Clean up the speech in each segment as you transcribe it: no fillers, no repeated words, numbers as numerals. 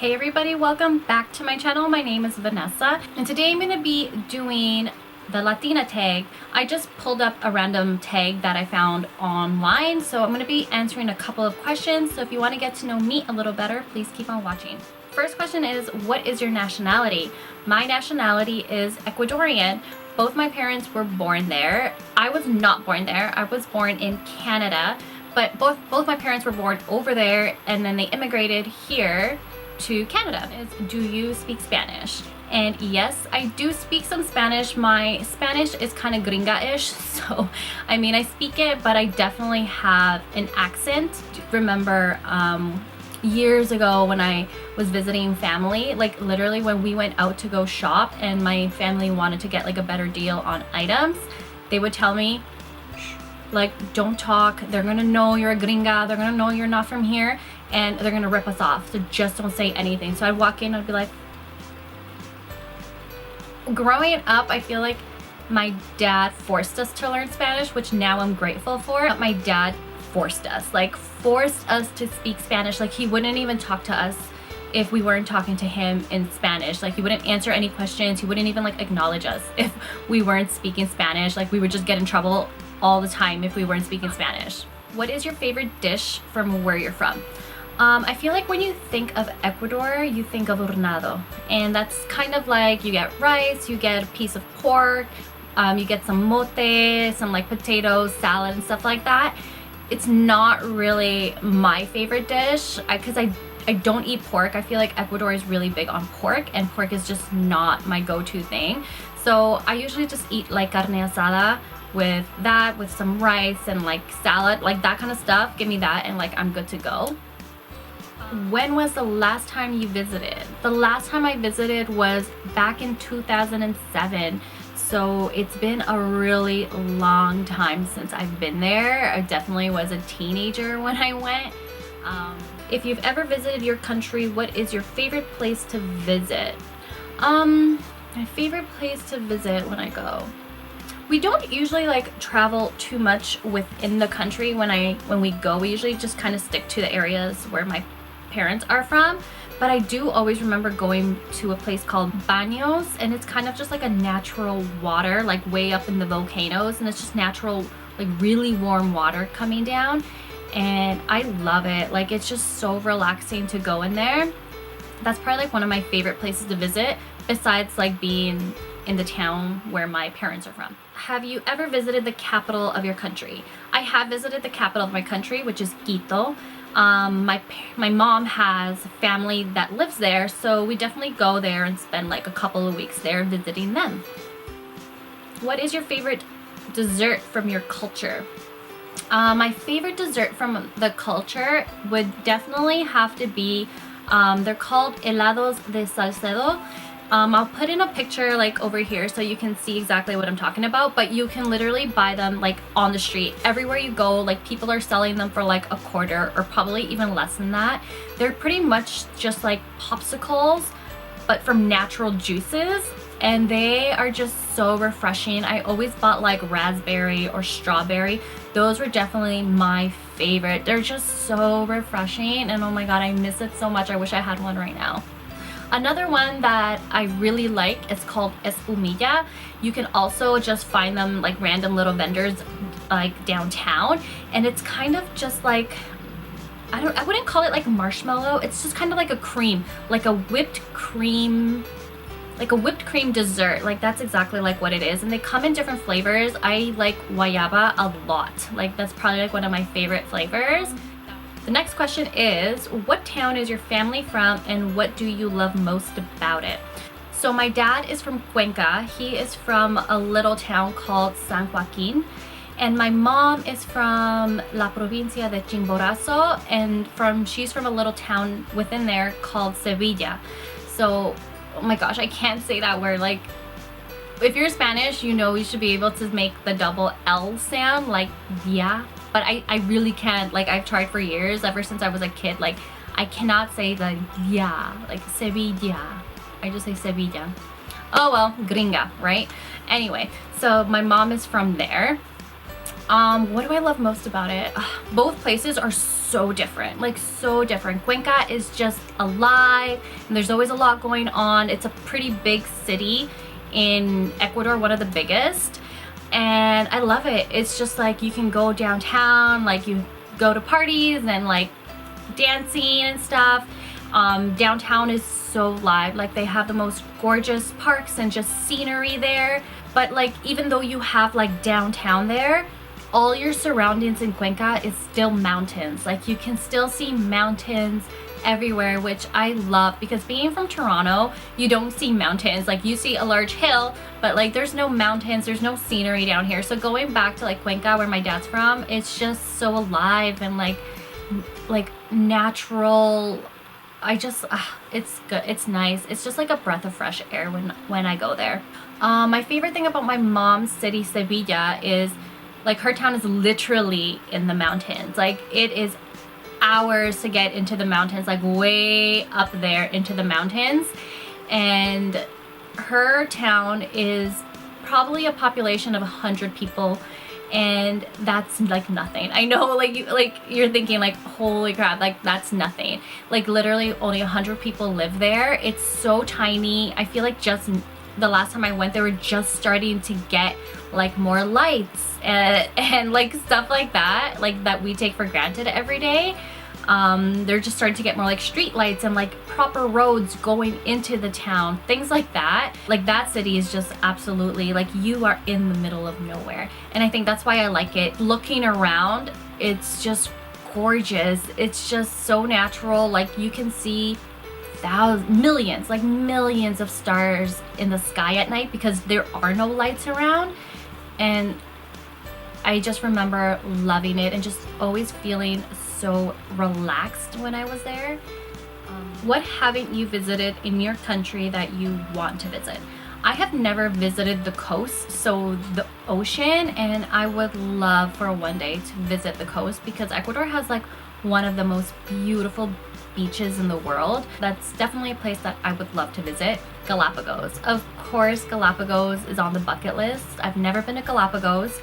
Hey everybody, welcome back to my channel. My name is Vanessa and today I'm going to be doing the Latina tag. I just pulled up a random tag that I found online, so I'm going to be answering a couple of questions. So if you want to get to know me a little better, please keep on watching. First question is, what is your nationality? My nationality is Ecuadorian. Both my parents were born there. I was not born there. I was born in Canada, but both my parents were born over there and then they immigrated here to Canada. Do you speak Spanish? And yes, I do speak some Spanish. My Spanish is kind of gringa-ish, so I mean I speak it, but I definitely have an accent. Remember years ago when I was visiting family, like literally when we went out to go shop and my family wanted to get like a better deal on items, they would tell me, like, don't talk, they're gonna know you're a gringa, they're gonna know you're not from here, and they're gonna rip us off, so just don't say anything. So I'd walk in, I'd be like, growing up, I feel like my dad forced us to learn Spanish, which now I'm grateful for. My dad forced us to speak Spanish. Like, he wouldn't even talk to us if we weren't talking to him in Spanish. Like, he wouldn't answer any questions, he wouldn't even like acknowledge us if we weren't speaking Spanish. Like, we would just get in trouble all the time if we weren't speaking Spanish. What is your favorite dish from where you're from? I feel like when you think of Ecuador, you think of hornado, and that's kind of like you get rice, you get a piece of pork, you get some mote, some like potatoes, salad and stuff like that. It's not really my favorite dish because I don't eat pork. I feel like Ecuador is really big on pork and pork is just not my go-to thing. So I usually just eat like carne asada with that, with some rice and like salad, like that kind of stuff. Give me that and like I'm good to go. When was the last time you visited? The last time I visited was back in 2007. So it's been a really long time since I've been there. I definitely was a teenager when I went. If you've ever visited your country, what is your favorite place to visit? My favorite place to visit when I go. We don't usually like travel too much within the country when we go. We usually just kind of stick to the areas where my parents are from. But I do always remember going to a place called Baños, and it's kind of just like a natural water, like way up in the volcanoes, and it's just natural, like really warm water coming down, and I love it. Like, it's just so relaxing to go in there. That's probably like one of my favorite places to visit, besides like being in the town where my parents are from. Have you ever visited the capital of your country? I have visited the capital of my country, which is Quito. My mom has family that lives there, so we definitely go there and spend like a couple of weeks there visiting them. What is your favorite dessert from your culture? My favorite dessert from the culture would definitely have to be, they're called helados de Salcedo. I'll put in a picture like over here so you can see exactly what I'm talking about, but you can literally buy them like on the street. Everywhere you go, like people are selling them for like a quarter or probably even less than that. They're pretty much just like popsicles, but from natural juices, and they are just so refreshing. I always bought like raspberry or strawberry. Those were definitely my favorite. They're just so refreshing, and oh my god, I miss it so much. I wish I had one right now. Another one that I really like is called espumilla. You can also just find them like random little vendors like downtown, and it's kind of just like, I wouldn't call it like marshmallow. It's just kind of like a cream, like a whipped cream dessert. Like, that's exactly like what it is, and they come in different flavors. I like guayaba a lot. Like, that's probably like one of my favorite flavors. The next question is, what town is your family from and what do you love most about it? So my dad is from Cuenca. He is from a little town called San Joaquin. And my mom is from La Provincia de Chimborazo, and she's from a little town within there called Sevilla. So, oh my gosh, I can't say that word. Like, if you're Spanish, you know you should be able to make the double L sound, like yeah. But I really can't. Like, I've tried for years, ever since I was a kid. Like, I cannot say the yeah, like Sevilla. I just say Sevilla. Oh well, gringa, right? Anyway, so my mom is from there. What do I love most about it? Both places are so so different, like so different. Cuenca is just alive and there's always a lot going on. It's a pretty big city in Ecuador, one of the biggest, and I love it. It's just like you can go downtown, like you go to parties and like dancing and stuff. Downtown is so live, like they have the most gorgeous parks and just scenery there. But like even though you have like downtown there, all your surroundings in Cuenca is still mountains. Like you can still see mountains everywhere, which I love, because being from Toronto, you don't see mountains. Like you see a large hill, but like there's no mountains, there's no scenery down here. So going back to like Cuenca, where my dad's from, it's just so alive and like natural. It's good, it's nice. It's just like a breath of fresh air when I go there. My favorite thing about my mom's city, Sevilla, is like her town is literally in the mountains. Like it is hours to get into the mountains, like way up there into the mountains. And her town is probably a population of 100 people, and that's like nothing. I know you're thinking like, holy crap, like that's nothing. Like literally only 100 people live there. It's so tiny. I feel like just the last time I went, they were just starting to get like more lights and like stuff like that we take for granted every day. They're just starting to get more like street lights and like proper roads going into the town, things like that. Like that city is just absolutely like you are in the middle of nowhere, and I think that's why I like it. Looking around, it's just gorgeous. It's just so natural. Like you can see millions of stars in the sky at night because there are no lights around. And I just remember loving it and just always feeling so relaxed when I was there. What haven't you visited in your country that you want to visit? I have never visited the coast, so the ocean, and I would love for one day to visit the coast because Ecuador has like one of the most beautiful beaches in the world. That's definitely a place that I would love to visit. Galapagos. Of course, Galapagos is on the bucket list. I've never been to Galapagos,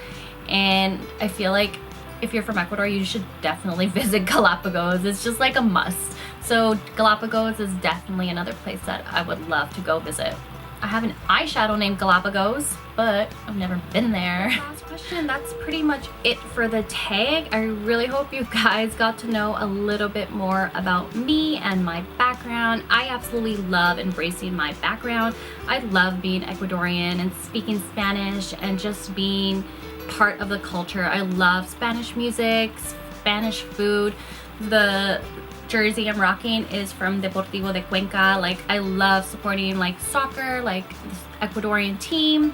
and I feel like if you're from Ecuador, you should definitely visit Galapagos. It's just like a must. So Galapagos is definitely another place that I would love to go visit. I have an eyeshadow named Galapagos, but I've never been there. Last question, that's pretty much it for the tag. I really hope you guys got to know a little bit more about me and my background. I absolutely love embracing my background. I love being Ecuadorian and speaking Spanish and just being part of the culture. I love Spanish music, Spanish food. The jersey I'm rocking is from Deportivo de Cuenca. Like I love supporting like soccer, like this Ecuadorian team.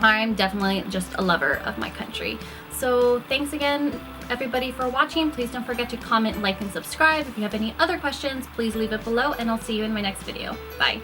I'm definitely just a lover of my country. So thanks again everybody for watching. Please don't forget to comment, like, and subscribe. If you have any other questions, please leave it below, and I'll see you in my next video. Bye.